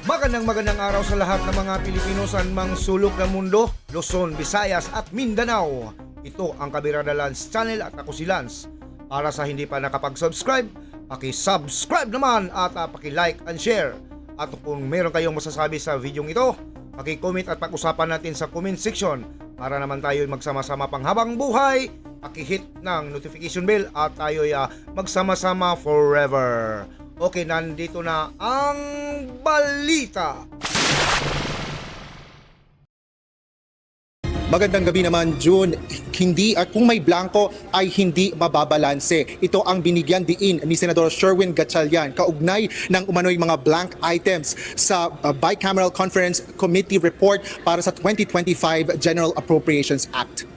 Magandang araw sa lahat ng mga Pilipino sa mang sulok ng mundo, Luzon, Visayas at Mindanao. Ito ang Kabirada Lance Channel at ako si Lance. Para sa hindi pa nakapag-subscribe, paki-subscribe naman at paki-like and share. At kung meron kayong masasabi sa video ito, paki-comment at pag-usapan natin sa comment section para naman tayo magsama-sama panghabang buhay. Paki-hit ng notification bell at tayo magsama-sama forever. Okay, nandito na ang balita. Magandang gabi naman, June. Hindi at kung may blanco ay hindi mababalanse. Ito ang binigyan diin ni Senador Sherwin Gatchalian kaugnay ng umano'y mga blank items sa Bicameral Conference Committee report para sa 2025 General Appropriations Act.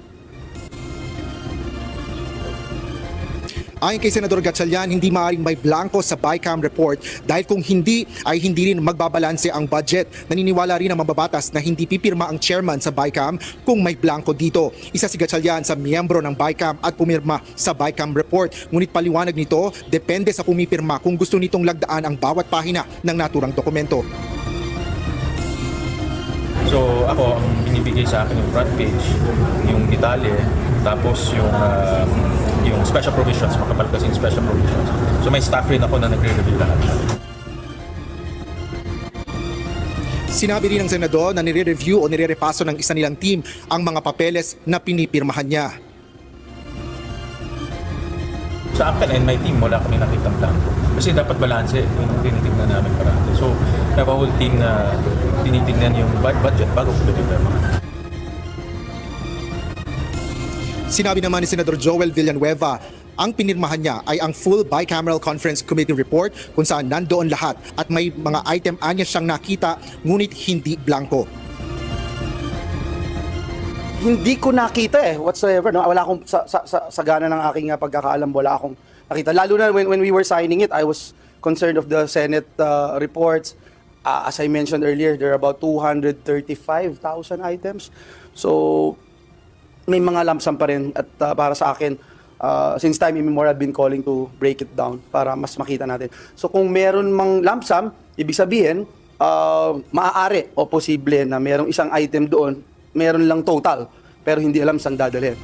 Ayon kay Senador Gatchalian, hindi maaaring may blanco sa BICAM report dahil kung hindi ay hindi rin magbabalanse ang budget. Naniniwala rin ang mababatas na hindi pipirma ang chairman sa BICAM kung may blanco dito. Isa si Gatchalian sa miyembro ng BICAM at pumirma sa BICAM report. Ngunit paliwanag nito, depende sa pumipirma kung gusto nitong lagdaan ang bawat pahina ng naturang dokumento. So ako, ang binibigay sa akin yung front page, yung detalye, tapos yung special provisions, makapal kasi yung special provisions. So may staff rin ako na nagre-review lahat. Sinabi rin ng Senador na nire-review o nire-repaso ng isa nilang team ang mga papeles na pinipirmahan niya. Sa akin and my team, wala kami nakitang blanco. Kasi dapat balanse, yun ang tinitignan namin parati. So, we have a whole team na tinitignan yung budget bago ko pinipirmahan. Sinabi naman ni Senador Joel Villanueva, ang pinirmahan niya ay ang full Bicameral Conference Committee report kung saan nandoon lahat at may mga item anya siyang nakita ngunit hindi blanco. Hindi ko nakita whatsoever, no? Wala akong sa gana ng aking pagkakaalam, wala akong nakita. Lalo na when we were signing it, I was concerned of the Senate reports. As I mentioned earlier, there are about 235,000 items. So may mga lump sum pa rin at para sa akin, since time immemorial, I've been calling to break it down para mas makita natin. So kung meron mang lump sum, ibig sabihin, maaari o posible na merong isang item doon, meron lang total, pero hindi alam saan dadalhin.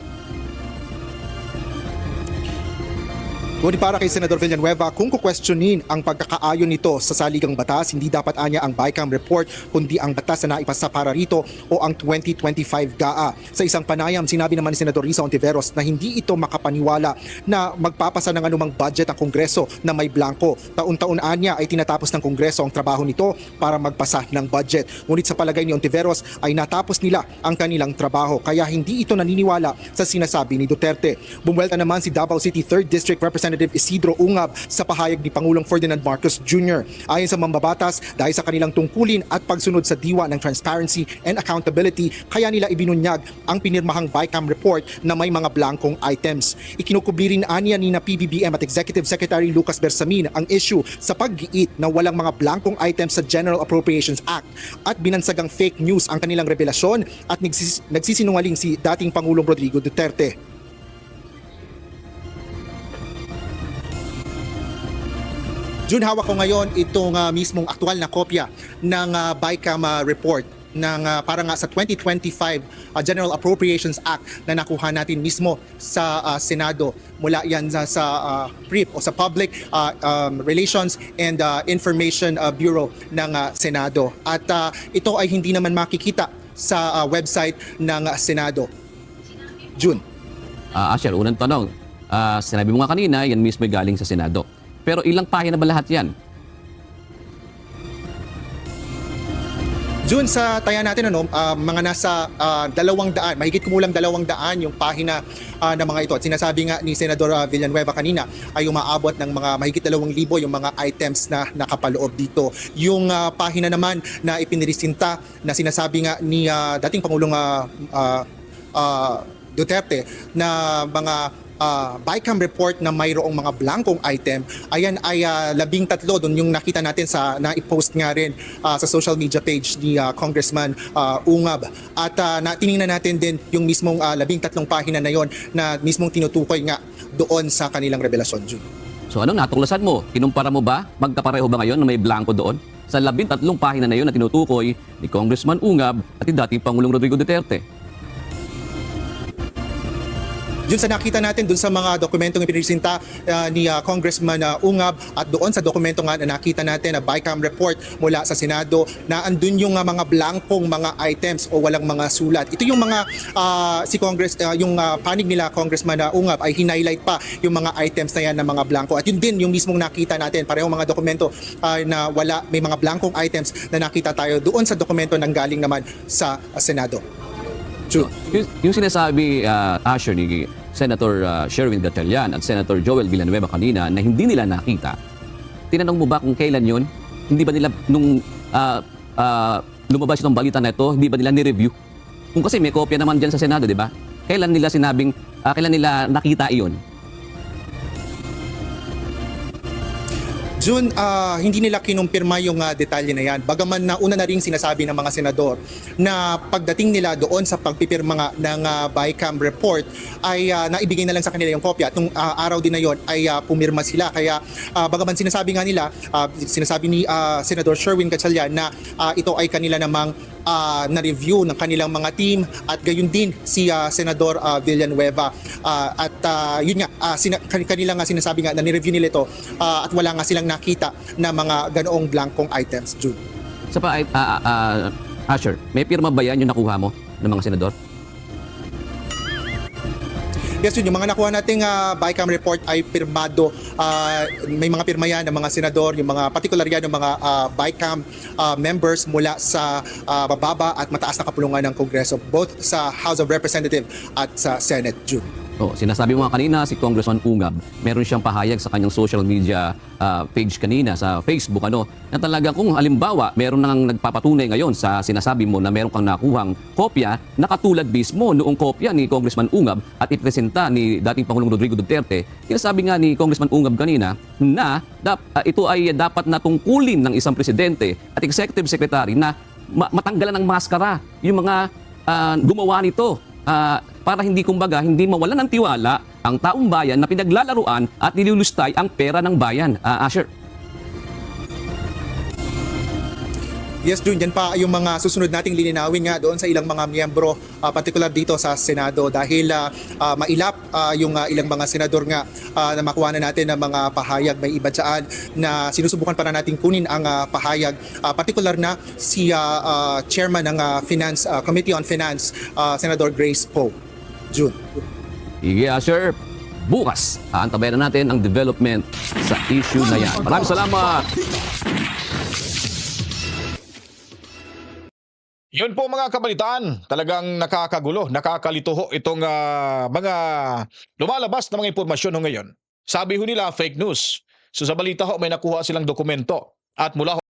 Ngunit para kay Senador Villanueva, kung kukwestiyonin ang pagkakaayon nito sa saligang batas, hindi dapat anya ang BICAM report kundi ang batas na naipasa para rito o ang 2025 GAA. Sa isang panayam, sinabi naman ni Senador Risa Ontiveros na hindi ito makapaniwala na magpapasa ng anumang budget ang Kongreso na may blanco. Taon-taon anya ay tinatapos ng Kongreso ang trabaho nito para magpasa ng budget. Ngunit sa palagay ni Ontiveros ay natapos nila ang kanilang trabaho kaya hindi ito naniniwala sa sinasabi ni Duterte. Bumuelta naman si Davao City 3rd District Representative Isidro Ungab sa pahayag ni Pangulong Ferdinand Marcos Jr. Ayon sa mambabatas, dahil sa kanilang tungkulin at pagsunod sa diwa ng transparency and accountability, kaya nila ibinunyag ang pinirmahang BICAM report na may mga blankong items. Ikinukubli rin aniya ni PBBM at Executive Secretary Lucas Bersamin ang issue sa paggiit na walang mga blankong items sa General Appropriations Act at binansagang fake news ang kanilang revelasyon at nagsisinungaling si dating Pangulong Rodrigo Duterte. June, hawak ko ngayon itong mismong aktual na kopya ng BICAM report ng para nga sa 2025 General Appropriations Act na nakuha natin mismo sa Senado mula yan sa PRIP o sa Public Relations and Information Bureau ng Senado. At ito ay hindi naman makikita sa website ng Senado. June. Asher, unang tanong. Sinabi mo nga kanina, yan mismo ay galing sa Senado. Pero ilang pahina ba lahat yan? June, sa taya natin, mga nasa 200, mahigit kumulang 200 yung pahina ng mga ito. At sinasabi nga ni Senador Villanueva kanina ay umaabot ng mga mahigit 2,000 yung mga items na nakapaloob dito. Yung pahina naman na ipinirisinta na sinasabi nga ni dating Pangulong Duterte na mga BICAM report na mayroong mga blankong item, ayan ay 13 doon yung nakita natin sa na-post nga rin sa social media page ni Congressman Ungab. At tiningnan natin din yung mismong 13 pahina na yon na mismong tinutukoy nga doon sa kanilang revelasyon, June. So anong natuklasan mo? Kinumpara mo ba? Magkapareho ba ngayon na may blanco doon? sa 13 pahina na yun na tinutukoy ni Congressman Ungab at ni dating Pangulong Rodrigo Duterte. Yun sa nakita natin dun sa mga dokumentong ipinipresenta ni Congressman Ungab at doon sa dokumento nga na nakita natin na BICAM report mula sa Senado na andun yung mga blankong mga items o walang mga sulat. Ito yung mga yung panig nila Congressman Ungab ay hinighlight pa yung mga items na yan na mga blanko. At yun din yung mismong nakita natin, parehong mga dokumento na may mga blankong items na nakita tayo doon sa dokumento nang galing naman sa Senado. True. Yung sinasabi, Asher, ni Senator Sherwin Gatchalian at Senator Joel Villanueva kanina na hindi nila nakita, tinanong mo ba kung kailan yun? Hindi ba nila, nung lumabas itong balita na ito, hindi ba nila ni-review? Kung kasi may kopya naman dyan sa Senado, di ba? Kailan nila kailan nila nakita iyon? June, hindi nila kinumpirma yung detalye na yan. Bagaman na una na rin sinasabi ng mga senador na pagdating nila doon sa pagpipirma nga ng BICAM report ay naibigay na lang sa kanila yung kopya. At nung araw din na yon ay pumirma sila. Kaya bagaman sinasabi nga nila, sinasabi ni Senador Sherwin Gatchalian na ito ay kanila namang na-review ng kanilang mga team at gayon din si Senador Villanueva. Yun nga, kanilang sinasabi nga na ni-review nila ito at wala nga silang nakita na mga ganoong blankong items, Jude. Sa pa, Asher, may pirma ba yan yung nakuha mo ng mga senador? Yes, yun. Yung mga nakuha nating BICAM report ay pirmado. May mga pirma yan ng mga senador, yung mga particular yan ng mga BICAM members mula sa mababa at mataas na kapulungan ng Kongreso, both sa House of Representatives at sa Senate, June. Sinasabi mo nga kanina, si Congressman Ungab, meron siyang pahayag sa kanyang social media page kanina sa Facebook na talaga kung halimbawa meron nang nagpapatunay ngayon sa sinasabi mo na meron kang nakuhang kopya na katulad mismo noong kopya ni Congressman Ungab at ipresenta ni dating Pangulong Rodrigo Duterte. Sinasabi nga ni Congressman Ungab kanina na ito ay dapat na tungkulin ng isang presidente at executive secretary na matanggalan ng maskara yung mga gumawa nito. Para hindi hindi mawalan ng tiwala ang taong bayan na pinaglalaruan at nilulustay ang pera ng bayan. Asher. Yes, June, yan pa yung mga susunod nating lininawin nga doon sa ilang mga miyembro, particular dito sa Senado dahil mailap yung ilang mga senador nga na makuha na natin ng mga pahayag. May iba dyan na sinusubukan pa na natin kunin ang pahayag, particular na si Chairman ng Committee on Finance, Senador Grace Poe. June. Sige, Asher. Bukas, aantabayan na natin ang development sa issue na yan. Maraming salamat! Yun po mga kabalitaan, talagang nakakagulo, nakakalito itong mga lumalabas na mga impormasyon ngayon. Sabi ho nila fake news. So sa balita ho may nakuha silang dokumento at mula